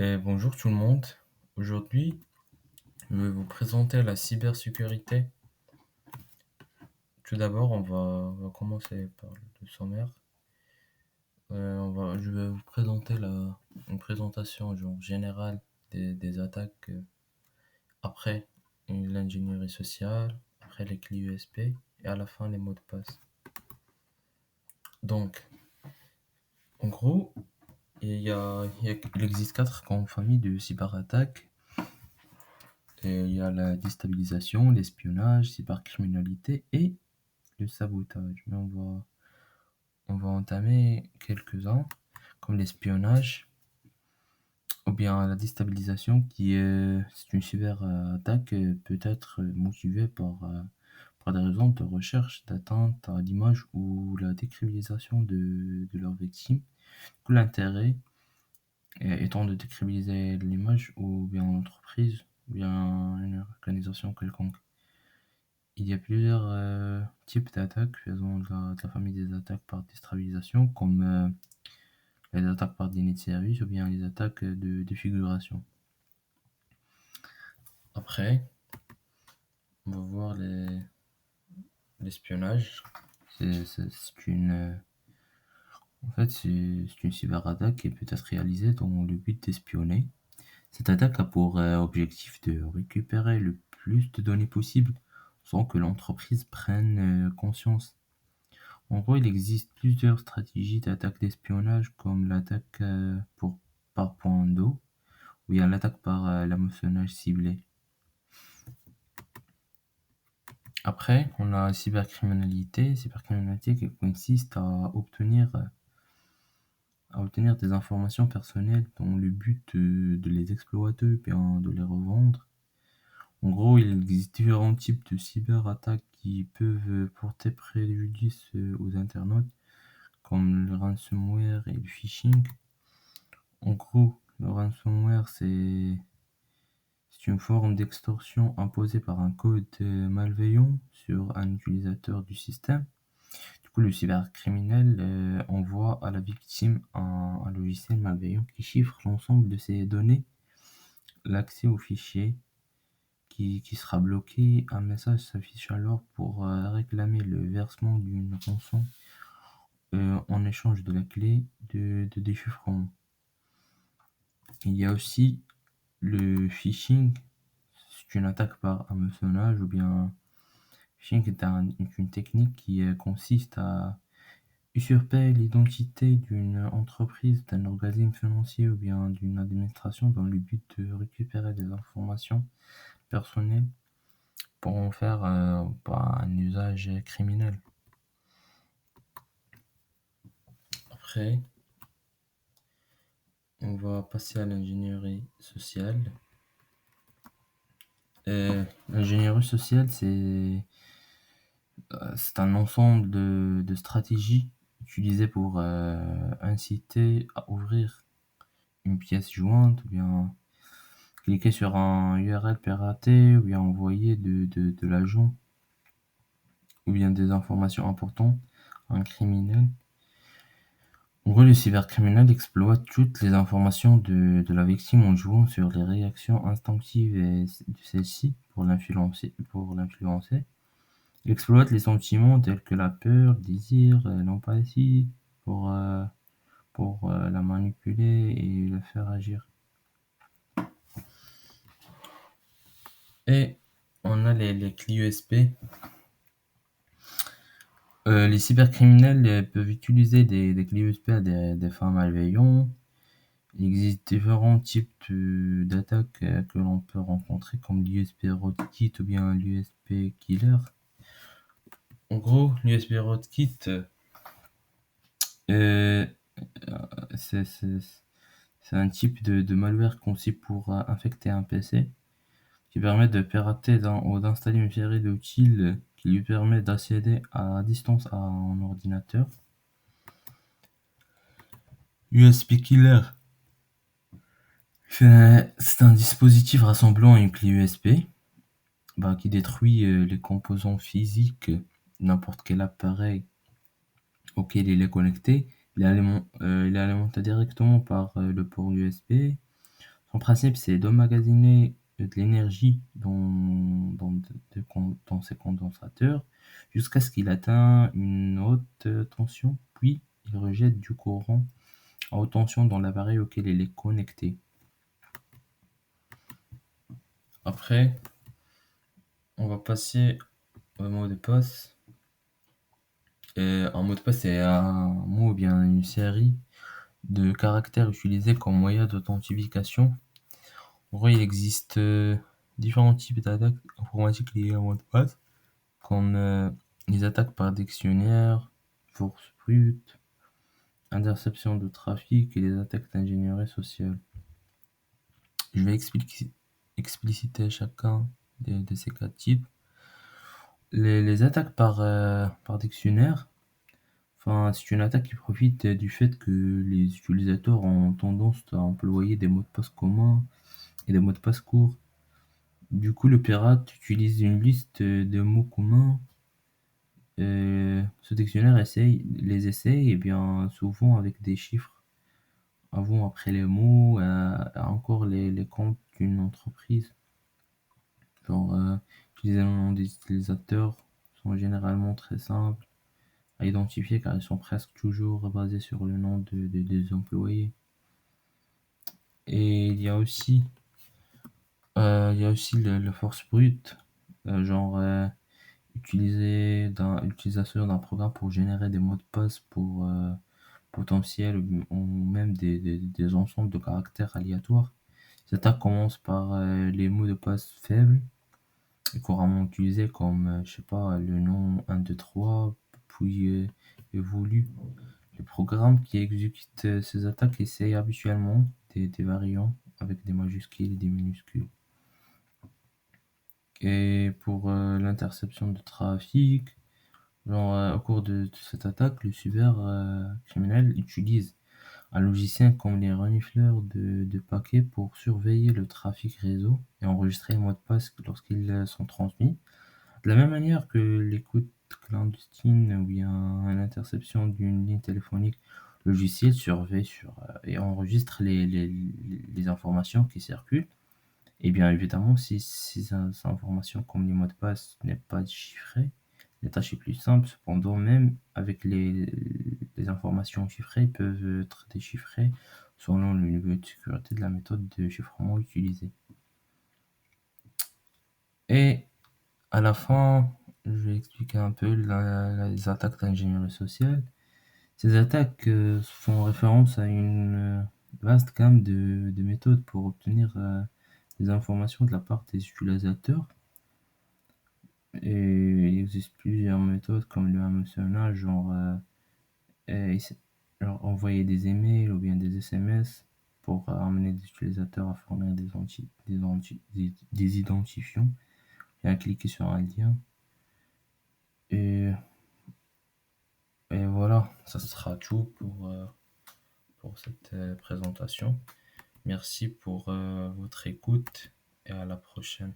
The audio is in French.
Bonjour tout le monde. Aujourd'hui, je vais vous présenter la cybersécurité. Tout d'abord, on va commencer par le sommaire. Je vais vous présenter une présentation genre, générale des attaques, après l'ingénierie sociale, après les clés USB et à la fin les mots de passe. Donc, en gros, il existe quatre grandes familles de cyberattaques. Et il y a la déstabilisation, l'espionnage, cybercriminalité et le sabotage. Mais on va entamer quelques-uns, comme l'espionnage, ou bien la déstabilisation, c'est une cyberattaque peut être motivée par des raisons de recherche, d'atteinte à l'image ou la décrédibilisation de leur victime. L'intérêt étant de décrédibiliser l'image ou bien l'entreprise, ou bien une organisation quelconque. Il y a plusieurs types d'attaques faisant de la famille des attaques par déstabilisation, comme les attaques par déni de service ou bien les attaques de défiguration. Après, on va voir l'espionnage. C'est une cyberattaque qui peut être réalisée dans le but d'espionner. Cette attaque a pour objectif de récupérer le plus de données possible sans que l'entreprise prenne conscience. En gros, il existe plusieurs stratégies d'attaque d'espionnage, comme l'attaque par point d'eau, ou bien l'attaque par l'hameçonnage ciblé. Après, on a la cybercriminalité. Cybercriminalité qui consiste à obtenir des informations personnelles dans le but de les exploiter, bien de les revendre. En gros, il existe différents types de cyberattaques qui peuvent porter préjudice aux internautes, comme le ransomware et le phishing. En gros, le ransomware, c'est une forme d'extorsion imposée par un code malveillant sur un utilisateur du système. Du coup, le cybercriminel envoie à la victime un logiciel malveillant qui chiffre l'ensemble de ses données, l'accès au fichier qui sera bloqué. Un message s'affiche alors pour réclamer le versement d'une rançon en échange de la clé de déchiffrement. Il y a aussi le phishing, c'est une attaque par hameçonnage, ou bien phishing est une technique qui consiste à usurper l'identité d'une entreprise, d'un organisme financier ou bien d'une administration dans le but de récupérer des informations personnelles pour en faire un usage criminel. Après, on va passer à l'ingénierie sociale. L'ingénierie sociale, c'est un ensemble de stratégies utilisées pour inciter à ouvrir une pièce jointe, ou bien cliquer sur un URL piraté, ou bien envoyer de l'argent, ou bien des informations importantes à un criminel. En gros, le cybercriminel exploite toutes les informations de la victime en jouant sur les réactions instinctives de celle-ci pour l'influencer. Il exploite les sentiments tels que la peur, le désir, l'empathie pour la manipuler et la faire agir. Et on a les clés USB. Les cybercriminels peuvent utiliser des clés USB à des fins malveillantes. Il existe différents types d'attaques que l'on peut rencontrer, comme l'USB Rootkit ou bien l'USB Killer. En gros, l'USB Rootkit, euh, c'est un type de malware conçu pour infecter un PC, qui permet de pirater ou d'installer une série d'outils qui lui permet d'accéder à distance à un ordinateur. USB Killer, c'est un dispositif rassemblant une clé USB qui détruit les composants physiques de n'importe quel appareil auquel il est connecté. Il est alimenté directement par le port USB. Son principe, c'est d'emmagasiner de l'énergie dans ces condensateurs jusqu'à ce qu'il atteigne une haute tension, puis il rejette du courant à haute tension dans l'appareil auquel il est connecté. Après, on va passer au mot de passe. Un mot de passe, c'est un mot ou bien une série de caractères utilisés comme moyen d'authentification. En vrai, il existe différents types d'attaques informatiques liées au mot de passe, comme les attaques par dictionnaire, force brute, interception de trafic et les attaques d'ingénierie sociale. Je vais expliciter chacun de ces quatre types. Les attaques par dictionnaire, enfin, c'est une attaque qui profite du fait que les utilisateurs ont tendance à employer des mots de passe communs et des mots de passe courts. Du coup, le pirate utilise une liste de mots communs. Ce dictionnaire les essaye, et bien souvent avec des chiffres avant, après les mots, encore les comptes d'une entreprise. Genre, utiliser le nom des utilisateurs sont généralement très simples à identifier car ils sont presque toujours basés sur le nom des employés. Et il y a aussi le force brute, genre l'utilisation d'un programme pour générer des mots de passe pour potentiels ou même des ensembles de caractères aléatoires. Cette attaque commence par les mots de passe faibles et couramment utilisés comme, je sais pas, le nom 1, 2, 3, puis évolue. Les programmes qui exécutent ces attaques essayent habituellement des variants avec des majuscules et des minuscules. Et pour l'interception de trafic, genre, au cours de cette attaque, le cybercriminel utilise un logiciel comme les renifleurs de paquets pour surveiller le trafic réseau et enregistrer les mots de passe lorsqu'ils sont transmis. De la même manière que l'écoute clandestine ou bien l'interception d'une ligne téléphonique, le logiciel surveille et enregistre les informations qui circulent. Et bien évidemment, si ces informations comme les mots de passe n'est pas chiffrées, la tâche est plus simple. Cependant, même avec les informations chiffrées peuvent être déchiffrées selon le niveau de sécurité de la méthode de chiffrement utilisée. Et à la fin, je vais expliquer un peu les attaques d'ingénierie sociale. Ces attaques font référence à une vaste gamme de méthodes pour obtenir des informations de la part des utilisateurs. Et il existe plusieurs méthodes comme le hameçonnage, genre envoyer des emails ou bien des SMS pour amener des utilisateurs à fournir des identifiants et à cliquer sur un lien. Et, et voilà, ça sera tout pour cette présentation. Merci pour votre écoute et à la prochaine.